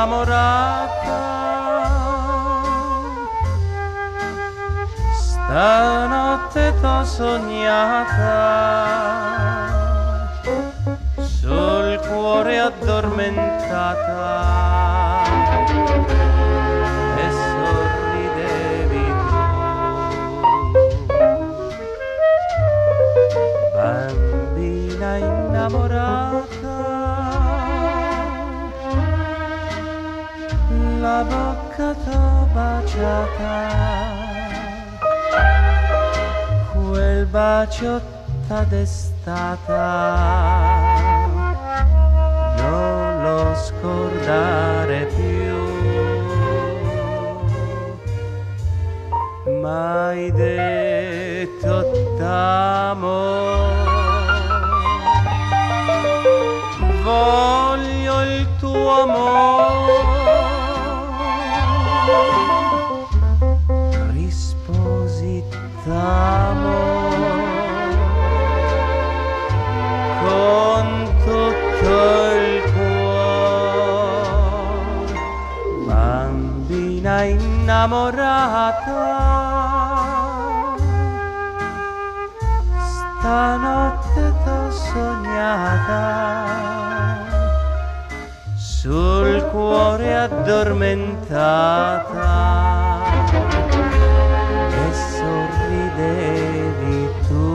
innamorata, stanotte t'ho sognata, sul cuore addormentata, e sorridevi tu, bambina innamorata, la bocca t'ho baciata, quel bacio t'ha destata, non lo scordare più. M'hai detto t'amo, voglio il tuo amore, risposi t'amo con tutto il cuore, bambina innamorata, stanotte t'ho sognata, sul cuore addormentata, e sorridevi tu.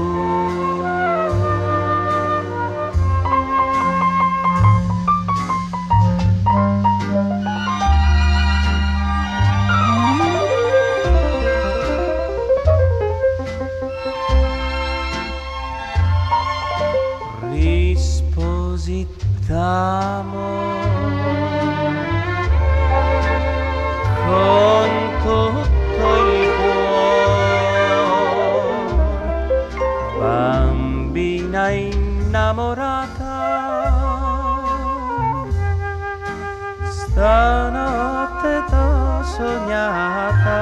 Risposi t'amo con tutto il cuore, bambina innamorata, stanotte t'ho sognata,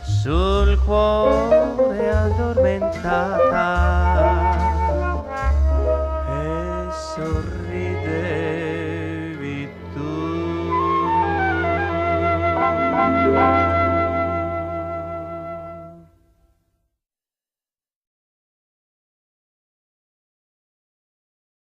sul cuore addormentata, e sorride